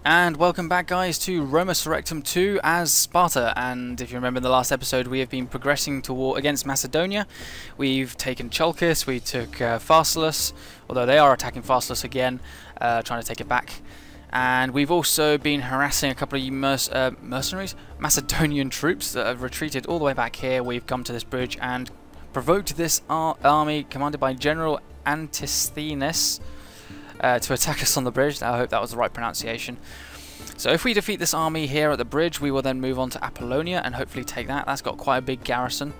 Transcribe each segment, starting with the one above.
And welcome back, guys, to Roma Surrectum 2 as Sparta. And if you remember in the last episode, we have been progressing to war against Macedonia. We've taken Chalkis, we took Pharsalus, although they are attacking Pharsalus again, trying to take it back. And we've also been harassing a couple of mercenaries, Macedonian troops that have retreated all the way back here. We've come to this bridge and provoked this army commanded by General Antisthenes to attack us on the bridge. I hope that was the right pronunciation. So if we defeat this army here at the bridge, we will then move on to Apollonia and hopefully take that. That's got quite a big garrison.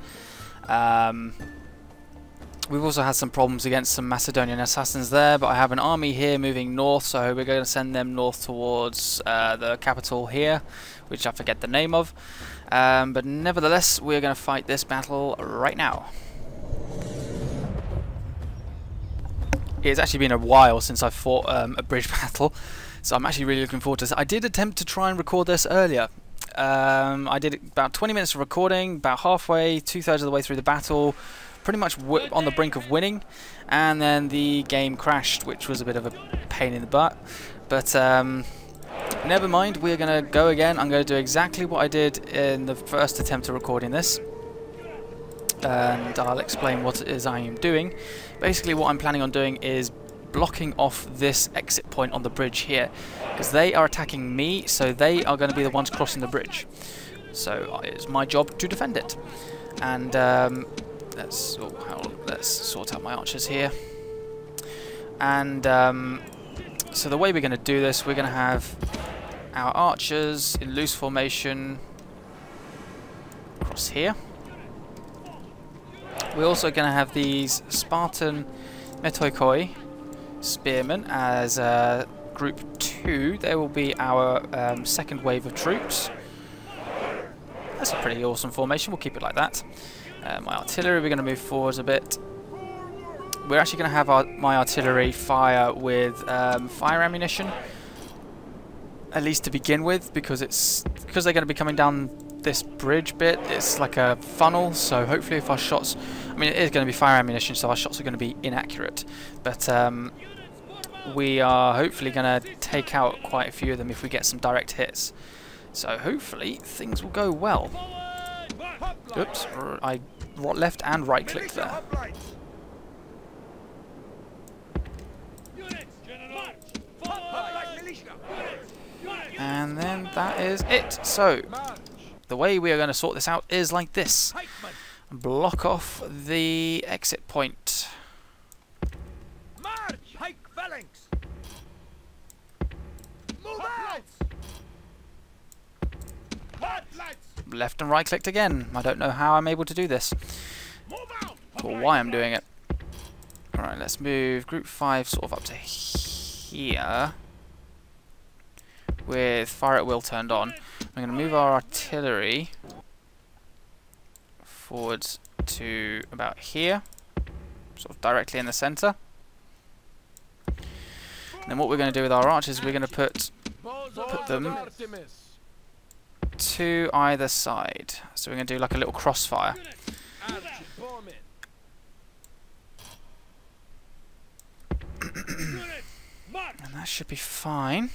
We've also had some problems against some Macedonian assassins there, but I have an army here moving north, so we're going to send them north towards the capital here, which I forget the name of. But nevertheless, we're going to fight this battle right now. It's actually been a while since I've fought a bridge battle, so I'm actually really looking forward to this. I did attempt to try and record this earlier. I did about 20 minutes of recording, about halfway, 2/3 of the way through the battle, pretty much on the brink of winning, and then the game crashed, which was a bit of a pain in the butt. But never mind, we're going to go again. I'm going to do exactly what I did in the first attempt at recording this. And I'll explain what it is I am doing. Basically what I'm planning on doing is blocking off this exit point on the bridge here, because they are attacking me, so they are going to be the ones crossing the bridge. So it's my job to defend it. And let's sort out my archers here. And so the way we're going to do this, we're going to have our archers in loose formation across here. We're also going to have these Spartan Metoikoi spearmen as group 2. They will be our second wave of troops. That's a pretty awesome formation. We'll keep it like that. My artillery, we're going to move forwards a bit. We're actually going to have my artillery fire with fire ammunition, at least to begin with, because they're going to be coming down this bridge bit. It's like a funnel, so hopefully if our shots, I mean it is going to be fire ammunition, so our shots are going to be inaccurate, but we are hopefully going to take out quite a few of them if we get some direct hits, so hopefully things will go well. Oops, I left and right clicked there. And then that is it. So the way we are going to sort this out is like this. Block off the exit point. Left and right clicked again. I don't know how I'm able to do this, or why I'm doing it. Alright, let's move group 5 sort of up to here with fire at will turned on. I'm going to move our artillery forwards to about here, sort of directly in the centre. And then what we're going to do with our archers, we're going to put them to either side. So we're going to do like a little crossfire. And that should be fine.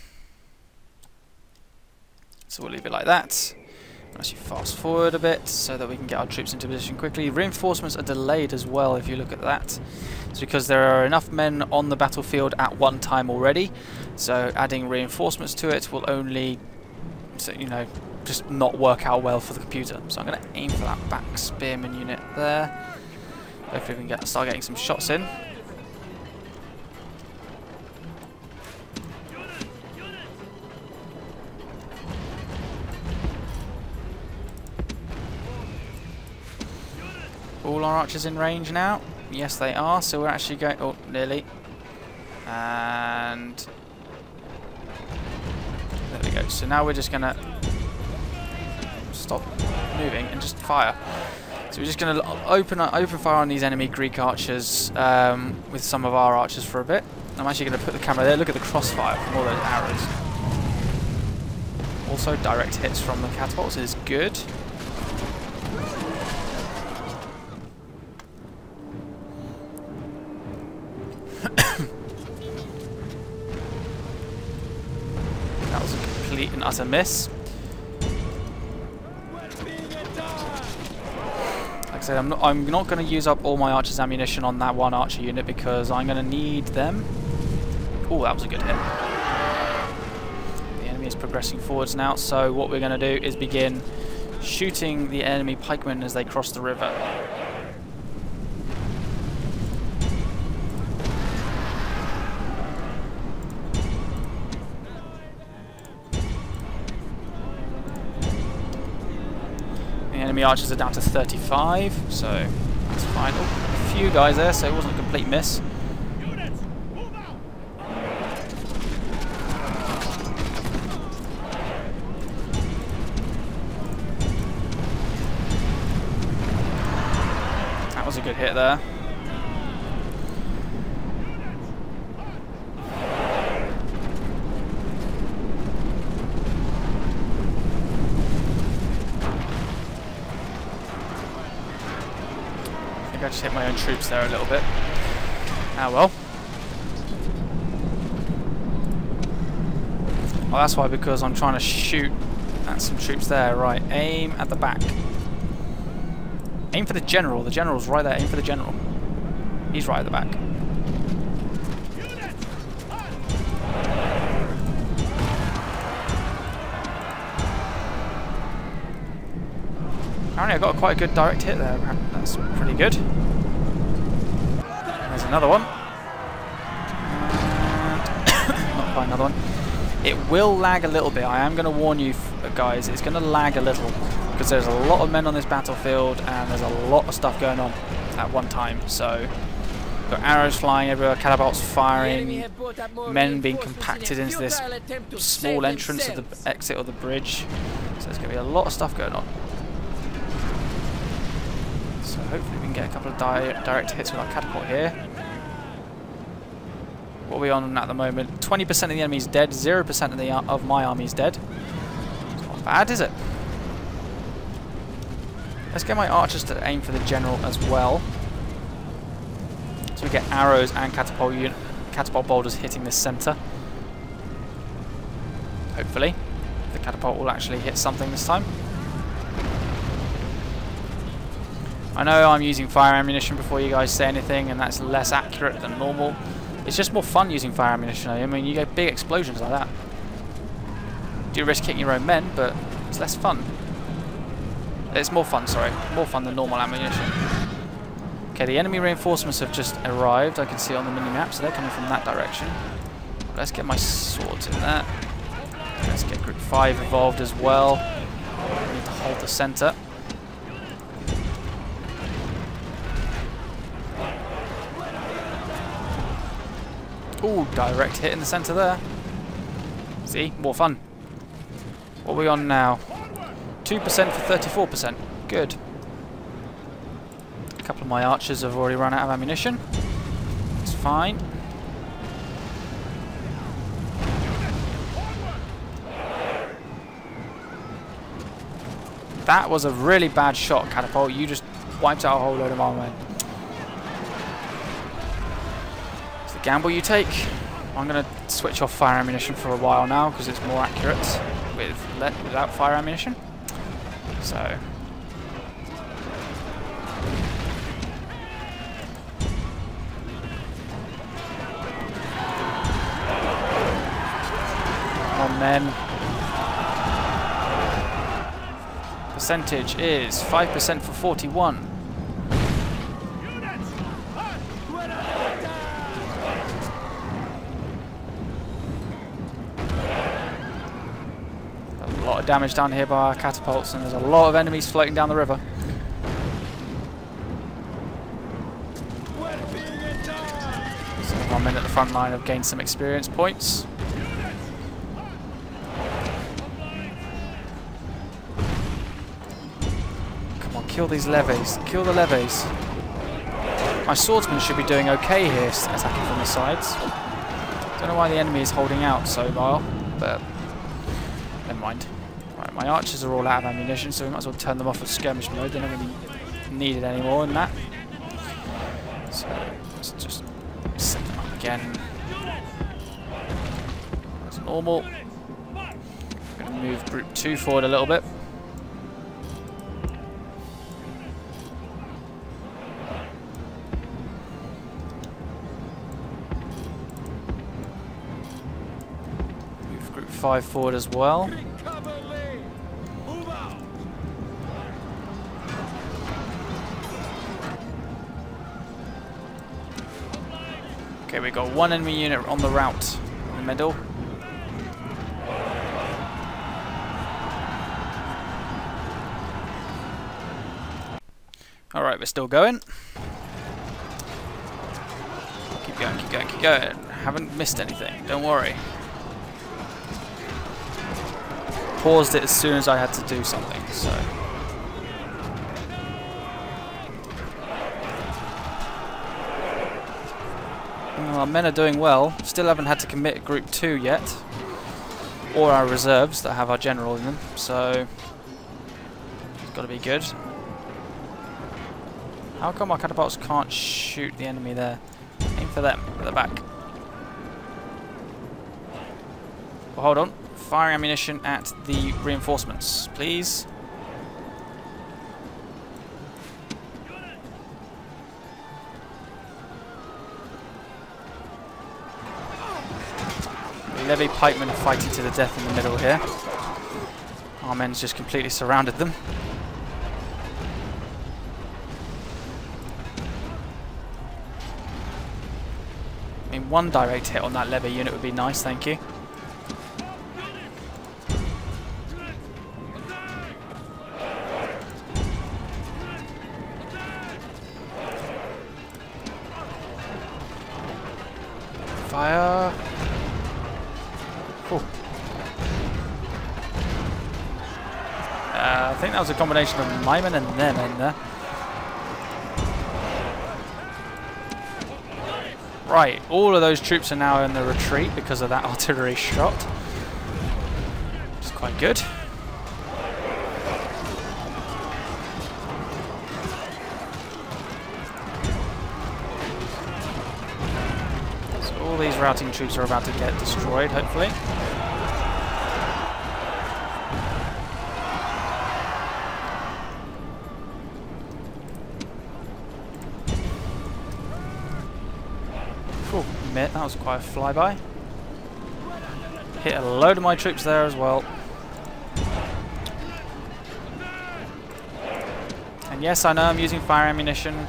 So we'll leave it like that. I'll actually fast forward a bit so that we can get our troops into position quickly. Reinforcements are delayed as well, if you look at that. It's because there are enough men on the battlefield at one time already. So adding reinforcements to it will only, just not work out well for the computer. So I'm going to aim for that back spearman unit there. Hopefully we can start getting some shots in. All our archers in range now? Yes, they are. So we're actually going... Oh, nearly. And... there we go. So now we're just going to stop moving and just fire. So we're just going to open fire on these enemy Greek archers with some of our archers for a bit. I'm actually going to put the camera there. Look at the crossfire from all those arrows. Also, direct hits from the catapults is good. That was a utter miss. Like I said, I'm not going to use up all my archer's ammunition on that one archer unit because I'm going to need them. Oh, that was a good hit. The enemy is progressing forwards now, so what we're going to do is begin shooting the enemy pikemen as they cross the river. Enemy archers are down to 35, so that's fine. Oh, a few guys there, so it wasn't a complete miss. That was a good hit there. I just hit my own troops there a little bit. Ah well. Well, that's why, because I'm trying to shoot at some troops there. Right, aim at the back. Aim for the general. The general's right there. Aim for the general. He's right at the back. Apparently I got quite a good direct hit there. That's pretty good. There's another one. Not quite another one. It will lag a little bit. I am going to warn you guys, it's going to lag a little because there's a lot of men on this battlefield and there's a lot of stuff going on at one time. So got arrows flying everywhere, catapults firing, men being compacted into this small entrance of the exit of the bridge. So there's going to be a lot of stuff going on. So hopefully we can get a couple of direct hits with our catapult here. What are we on at the moment? 20% of the enemy's dead, 0% of my army's dead. It's not bad, is it? Let's get my archers to aim for the general as well. So we get arrows and catapult boulders hitting this centre. Hopefully. The catapult will actually hit something this time. I know I'm using fire ammunition before you guys say anything, and that's less accurate than normal. It's just more fun using fire ammunition. I mean, you get big explosions like that. Do risk hitting your own men, but it's less fun. It's more fun, sorry. More fun than normal ammunition. Okay, the enemy reinforcements have just arrived. I can see it on the mini-map, so they're coming from that direction. Let's get my swords in there. Let's get Group 5 involved as well. We need to hold the centre. Ooh, direct hit in the centre there. See, more fun. What are we on now? 2% for 34%. Good. A couple of my archers have already run out of ammunition. It's fine. That was a really bad shot, catapult. You just wiped out a whole load of our men. Gamble you take. I'm going to switch off fire ammunition for a while now because it's more accurate without fire ammunition. So come on, men. Percentage is 5% for 41. Damage down here by our catapults, and there's a lot of enemies floating down the river. Some of our men at the front line have gained some experience points. Come on, kill these levies. Kill the levies. My swordsmen should be doing okay here, attacking from the sides. Don't know why the enemy is holding out so well, but never mind. Right, my archers are all out of ammunition, so we might as well turn them off with skirmish mode. They're not really needed anymore in that. So let's just set them up again as normal. I'm going Move Group 2 forward a little bit. Move Group 5 forward as well. Okay, we got one enemy unit on the route in the middle. Alright, we're still going. Keep going, keep going, keep going. Haven't missed anything, don't worry. Paused it as soon as I had to do something, so. Our men are doing well. Still haven't had to commit Group 2 yet. Or our reserves that have our general in them, so it's got to be good. How come our catapults can't shoot the enemy there? Aim for them, at the back. Well, hold on. Fire ammunition at the reinforcements, please. Levy pikemen are fighting to the death in the middle here. Our men's just completely surrounded them. I mean, one direct hit on that levy unit would be nice, thank you. Fire. I think that was a combination of my men and their men there. Right, all of those troops are now in the retreat because of that artillery shot. Which is quite good. So all these routing troops are about to get destroyed, hopefully. That was quite a flyby. Hit a load of my troops there as well. And yes, I know I'm using fire ammunition.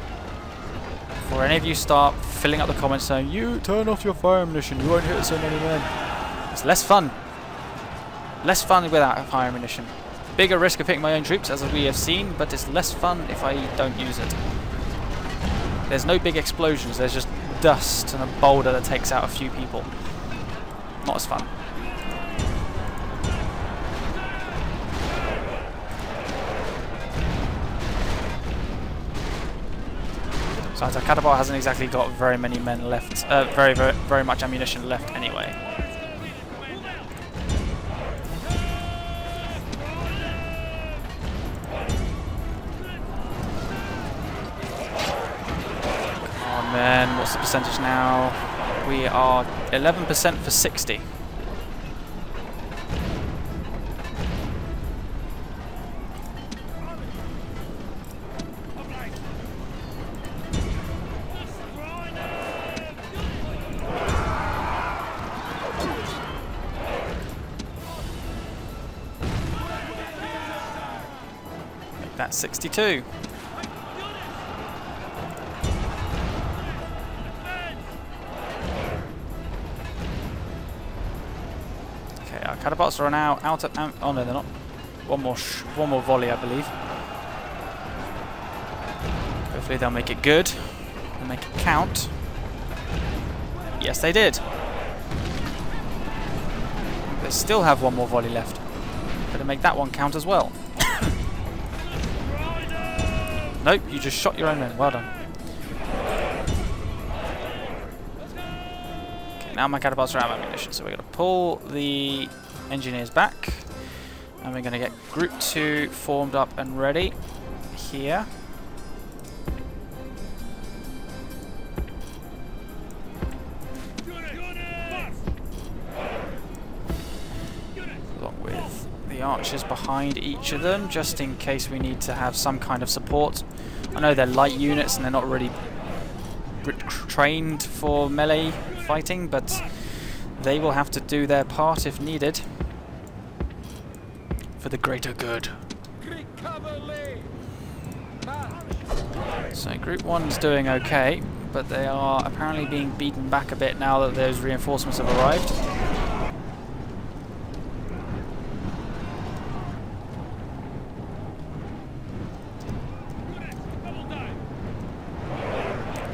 Before any of you start filling up the comments saying, you turn off your fire ammunition, you won't hit so many men. It's less fun. Less fun without fire ammunition. Bigger risk of hitting my own troops, as we have seen, but it's less fun if I don't use it. There's no big explosions, there's just dust and a boulder that takes out a few people. Not as fun. Besides, our catapult hasn't exactly got very many men left, very much ammunition left anyway. And what's the percentage now? We are 11% for 60. Make that 62. Catapults are now out of... oh no, they're not. One more volley, I believe. Hopefully they'll make it good. And make it count. Yes, they did. They still have one more volley left. Better make that one count as well. Nope, you just shot your own men. Well done. Okay, now my catapults are out of ammunition, so we're going to pull the engineers back, and we're going to get Group 2 formed up and ready here. Along with the archers behind each of them, just in case we need to have some kind of support. I know they're light units and they're not really trained for melee fighting, but they will have to do their part if needed for the greater good. So Group 1's doing okay, but they are apparently being beaten back a bit now that those reinforcements have arrived.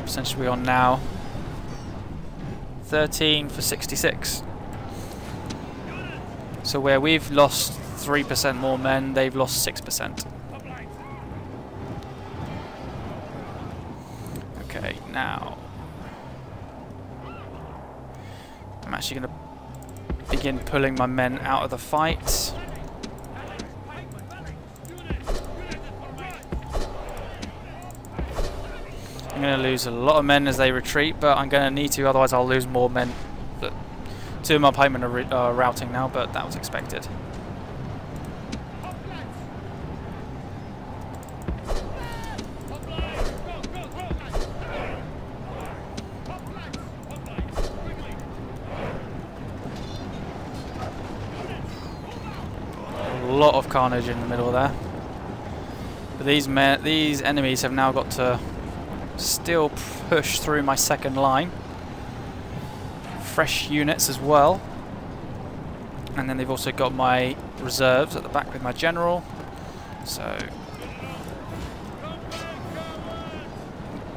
Essentially we're on now 13 for 66. So where we've lost 3% more men, they've lost 6%. Okay, now I'm actually going to begin pulling my men out of the fight. I'm going to lose a lot of men as they retreat, but I'm going to need to, otherwise I'll lose more men. But 2 of my pikemen are routing now, but that was expected. A lot of carnage in the middle there. But these enemies have now got to still push through my second line. Fresh units as well. And then they've also got my reserves at the back with my general. So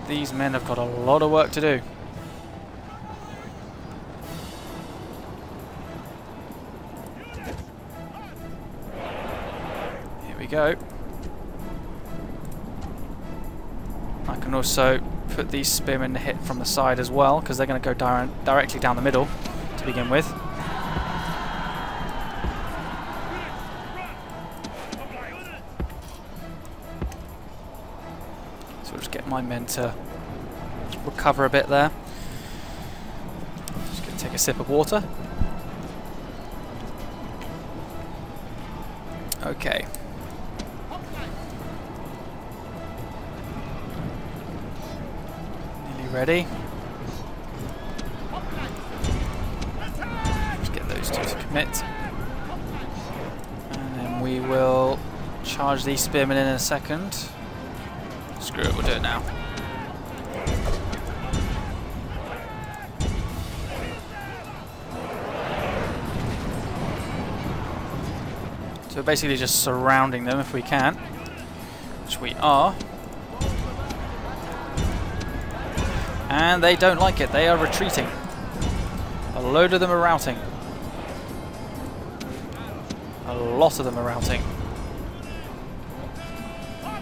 these men have got a lot of work to do. Here we go. I can also put these spearmen to hit from the side as well, because they're going to go directly down the middle to begin with. So we'll just get my men to recover a bit there. Just going to take a sip of water. Okay. Ready? Just get those two to commit. And then we will charge these spearmen in a second. Screw it, we'll do it now. So we're basically just surrounding them if we can, which we are. And they don't like it, they are retreating. A load of them are routing. A lot of them are routing. I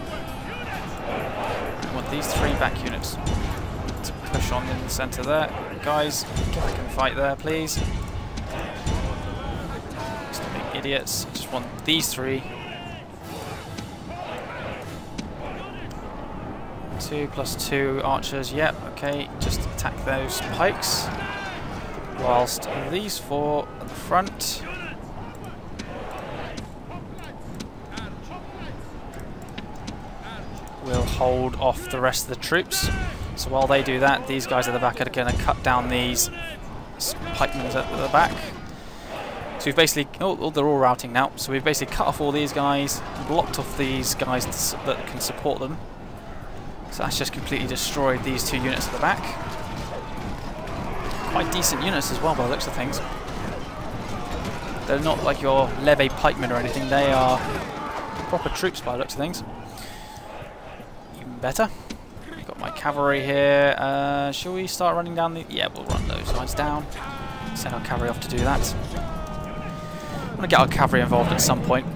want these 3 back units to push on in the centre there. Guys, get back and fight there, please. Stop being idiots. I just want these 3. 2 plus 2 archers, yep, okay, just attack those pikes. Whilst these 4 at the front will hold off the rest of the troops. So while they do that, these guys at the back are going to cut down these pikemen at the back. So we've basically, oh, they're all routing now, so we've basically cut off all these guys, blocked off these guys that can support them. So that's just completely destroyed these 2 units at the back. Quite decent units as well by the looks of things. They're not like your leve pikemen or anything, they are proper troops by the looks of things. Even better. We've got my cavalry here. Shall we start running down the... Yeah, we'll run those guys down. Send our cavalry off to do that. I'm going to get our cavalry involved at some point.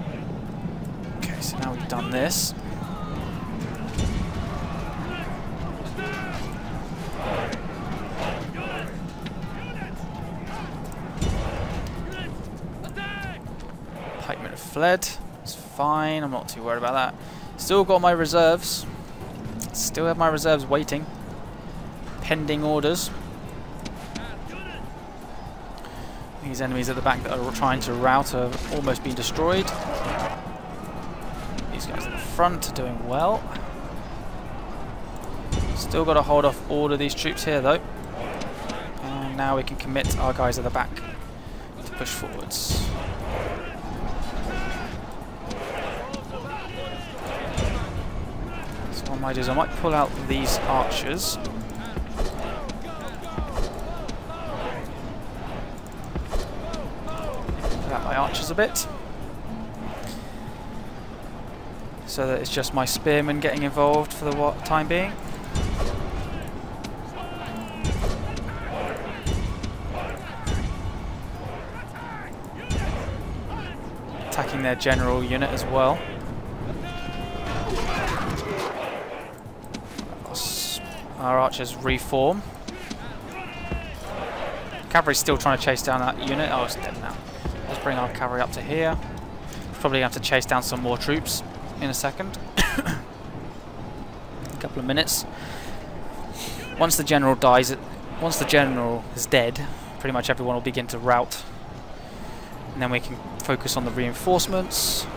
Okay, so now we've done this. Pikemen have fled. It's fine. I'm not too worried about that. Still got my reserves. Still have my reserves waiting. Pending orders. These enemies at the back that are trying to rout have almost been destroyed. These guys at the front are doing well. Still got to hold off all of these troops here though. And now we can commit our guys at the back to push forwards. So what I might do is I might pull out these archers. Pull out my archers a bit. So that it's just my spearmen getting involved for the time being. Attacking their general unit as well. Our archers reform. Cavalry's still trying to chase down that unit. Oh, it's dead now. Let's bring our cavalry up to here. Probably have to chase down some more troops in a second. A couple of minutes. Once the general dies, once the general is dead, pretty much everyone will begin to rout. And then we can focus on the reinforcements.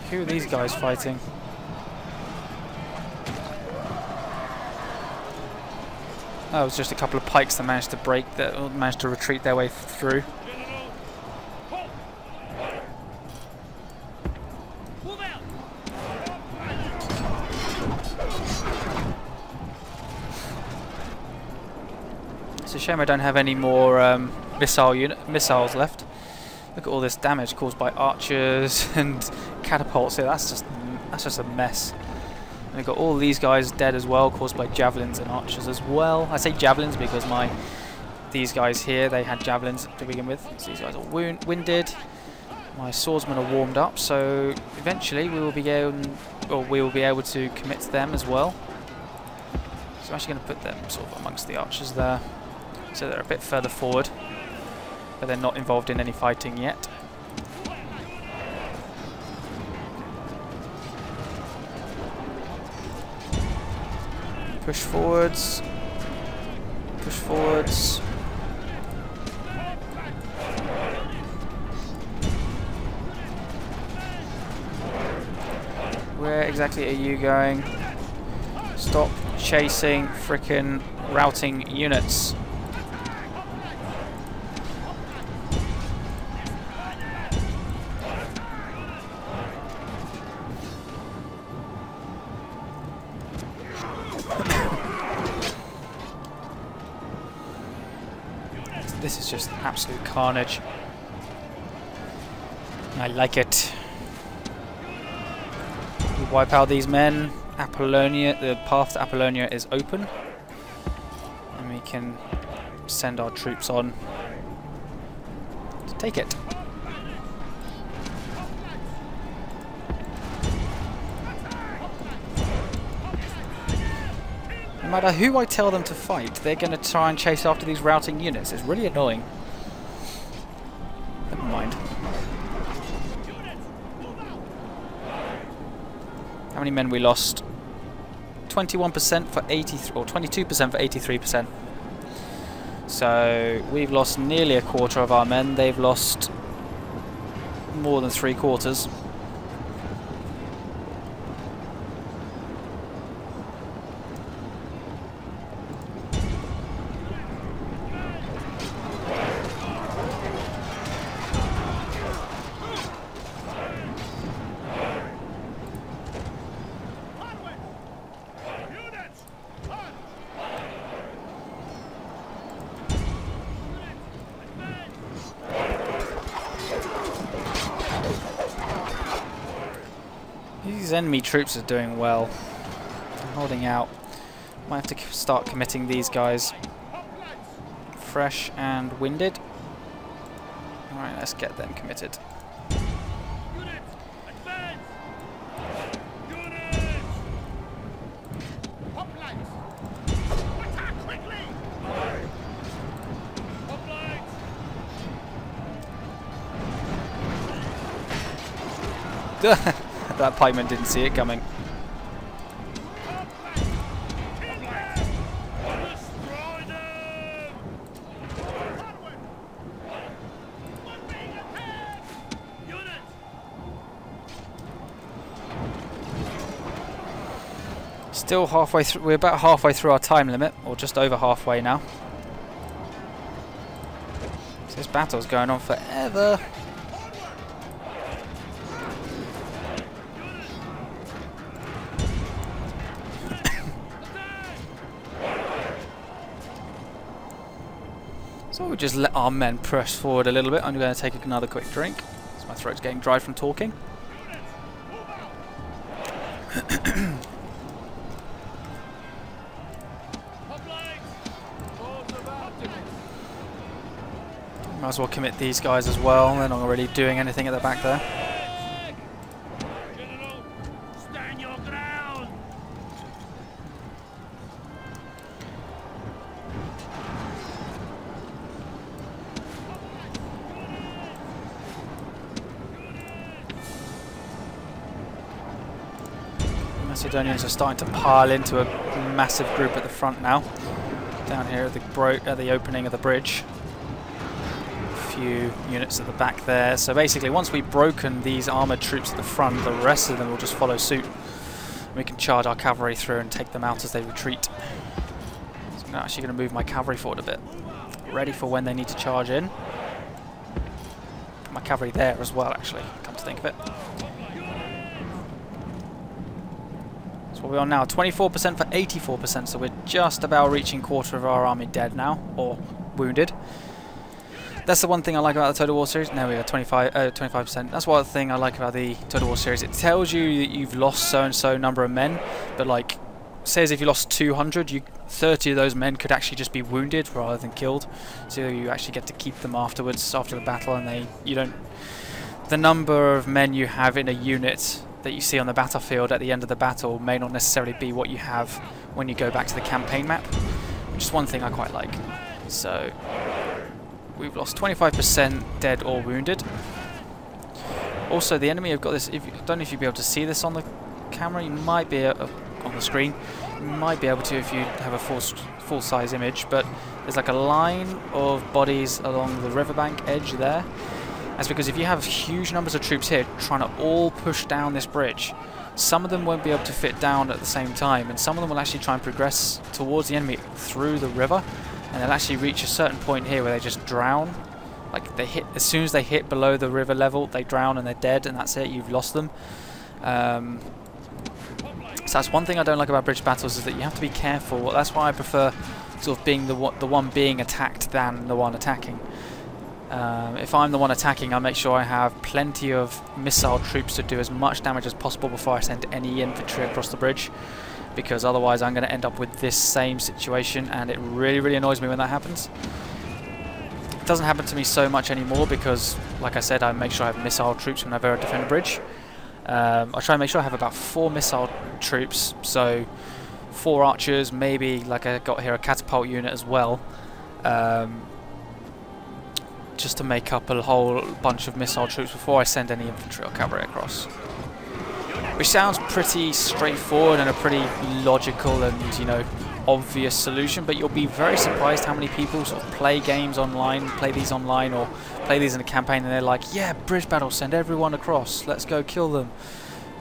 Who are these guys fighting? Oh, it was just a couple of pikes that managed to retreat their way through. It's a shame I don't have any more missiles left. Look at all this damage caused by archers and catapults here. That's just a mess. And we've got all these guys dead as well, caused by javelins and archers as well. I say javelins because these guys here, they had javelins to begin with. So these guys are winded. My swordsmen are warmed up, so eventually we will be able to commit to them as well. So I'm actually going to put them sort of amongst the archers there, so they're a bit further forward, but they're not involved in any fighting yet. Push forwards. Push forwards. Where exactly are you going? Stop chasing frickin' routing units. This is just absolute carnage. I like it. We wipe out these men. Apollonia, the path to Apollonia is open, and we can send our troops on to take it. No matter who I tell them to fight, they're going to try and chase after these routing units. It's really annoying. Never mind. How many men we lost? 21% for 83, or 22% for 83%. So we've lost nearly a quarter of our men. They've lost more than 3/4. These enemy troops are doing well. They're holding out. Might have to start committing these guys. Fresh and winded. Alright, let's get them committed. That pikeman didn't see it coming. Still halfway through. We're about halfway through our time limit, or just over halfway now. So this battle's going on forever. So we'll just let our men press forward a little bit. I'm going to take another quick drink, so my throat's getting dry from talking. Might as well commit these guys as well. They're not really doing anything at the back there. Stand your ground. Macedonians are starting to pile into a massive group at the front now. Down here at the opening of the bridge. Few units at the back there. So basically, once we've broken these armoured troops at the front, the rest of them will just follow suit. We can charge our cavalry through and take them out as they retreat. So I'm actually going to move my cavalry forward a bit, ready for when they need to charge in. Put my cavalry there as well, actually, come to think of it. So what we're on now, 24% for 84%, so we're just about reaching quarter of our army dead now, or wounded. That's the one thing I like about the Total War series. Now we are 25%. That's one thing I like about the Total War series. It tells you that you've lost so and so number of men, but like, says if you lost 200, 30 of those men could actually just be wounded rather than killed. So you actually get to keep them afterwards, after the battle, and the number of men you have in a unit that you see on the battlefield at the end of the battle may not necessarily be what you have when you go back to the campaign map, which is one thing I quite like. So we've lost 25% dead or wounded. Also, the enemy have got this. I don't know if you'll be able to see this on the camera. You might be on the screen. You might be able to if you have a full-size image. But there's like a line of bodies along the riverbank edge there. That's because if you have huge numbers of troops here trying to all push down this bridge, some of them won't be able to fit down at the same time, and some of them will actually try and progress towards the enemy through the river. And they'll actually reach a certain point here where they just drown. Like they hit, as soon as they hit below the river level, they drown and they're dead, and that's it. You've lost them. So that's one thing I don't like about bridge battles, is that you have to be careful. That's why I prefer sort of being the one being attacked than the one attacking. If I'm the one attacking, I'll make sure I have plenty of missile troops to do as much damage as possible before I send any infantry across the bridge. Because otherwise I'm going to end up with this same situation, and it really, really annoys me when that happens. It doesn't happen to me so much anymore because, like I said, I make sure I have missile troops whenever I defend a bridge. I try and make sure I have about 4 missile troops, so 4 archers, maybe, like I got here, a catapult unit as well, just to make up a whole bunch of missile troops before I send any infantry or cavalry across. Which sounds pretty straightforward and a pretty logical and, you know, obvious solution, but you'll be very surprised how many people sort of play games online, play these online, or play these in a campaign, and they're like, yeah, bridge battle, send everyone across, let's go kill them,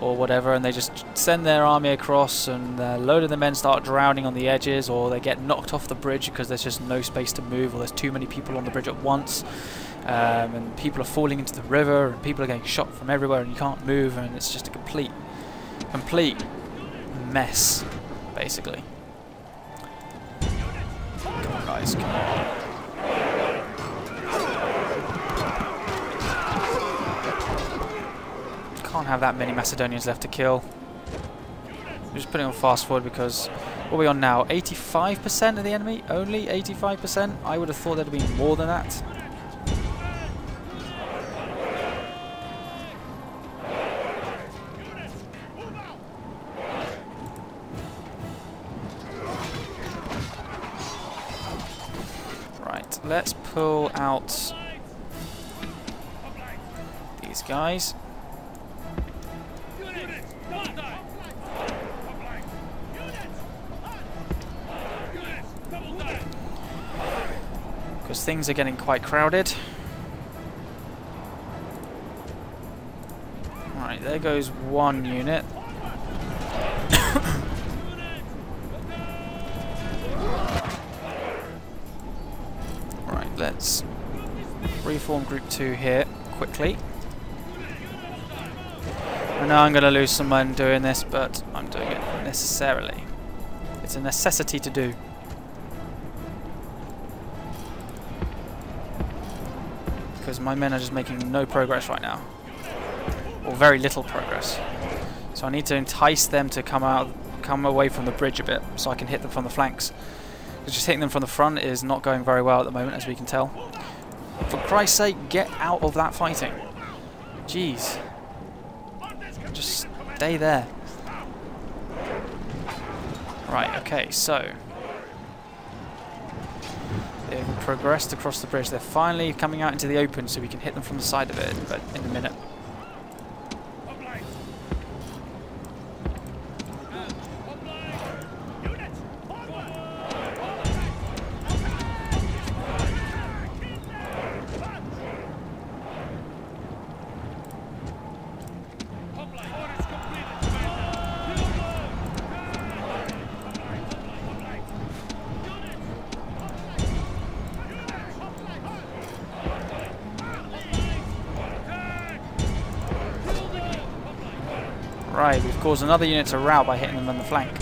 or whatever, and they just send their army across, and a load of the men start drowning on the edges, or they get knocked off the bridge because there's just no space to move, or there's too many people on the bridge at once. And people are falling into the river, and people are getting shot from everywhere, and you can't move, and it's just a complete mess, basically. Come on, guys, come on. Can't have that many Macedonians left to kill. We're just putting on fast forward because what are we on now? 85% of the enemy? Only 85%? I would have thought there'd be more than that. Let's pull out these guys. Because things are getting quite crowded. Alright, there goes one unit. form Group 2 here quickly. I know I'm going to lose some men doing this, but I'm doing it necessarily. It's a necessity to do. Because my men are just making no progress right now. Or very little progress. So I need to entice them to come away from the bridge a bit, so I can hit them from the flanks. Because just hitting them from the front is not going very well at the moment, as we can tell. For Christ's sake, get out of that fighting. Jeez. Just stay there. Right, okay, so they've progressed across the bridge. They're finally coming out into the open so we can hit them from the side of it, but in a minute. Right, we've caused another unit to rout by hitting them on the flank.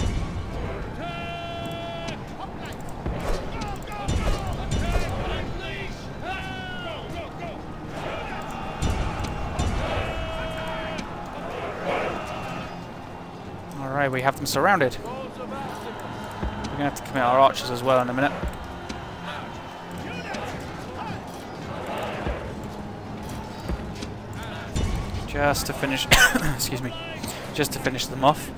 Alright, we have them surrounded. We're going to have to commit our archers as well in a minute. Just to finish... excuse me. Just to finish them off.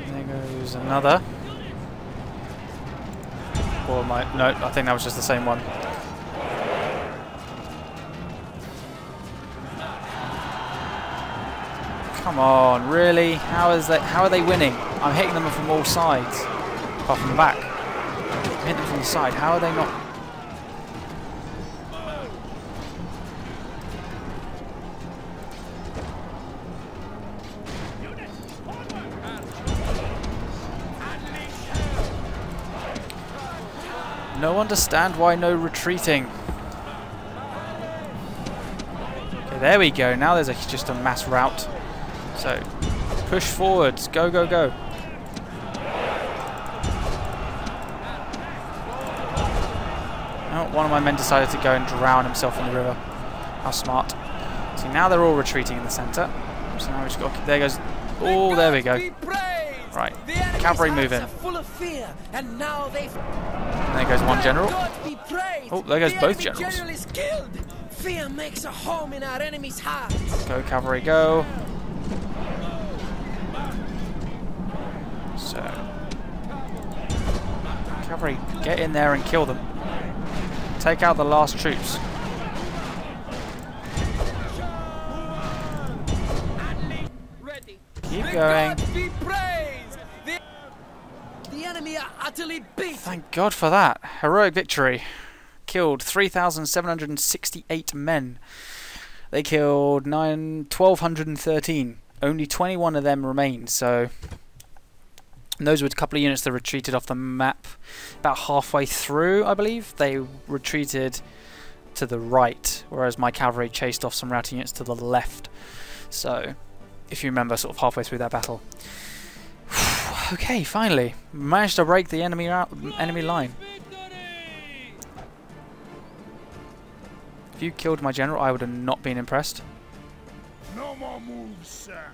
There goes another. Or no, I think that was just the same one. Come on, really? How are they winning? I'm hitting them from all sides, apart from the back. I'm hitting them from the side. How are they not? No understand why no retreating. Okay, there we go. Now there's just a mass rout. So, push forwards. Go, go, go. Oh, one of my men decided to go and drown himself in the river. How smart. See, now they're all retreating in the centre. So now we just got... There goes... Oh, there we go. Right. Cavalry moving. And there goes one general. Oh, there goes both generals. Fear makes a home in our enemy's hearts. Go, cavalry, go. So, cavalry, get in there and kill them. Take out the last troops. Keep going. The enemy are utterly beaten. Thank God for that. Heroic victory. Killed 3,768 men. They killed 1,213. Only 21 of them remained, so... And those were a couple of units that retreated off the map. About halfway through, I believe, they retreated to the right, whereas my cavalry chased off some routing units to the left. So, if you remember, sort of halfway through that battle. Okay, finally. Managed to break the enemy line. If you killed my general, I would have not been impressed. No more moves, sir.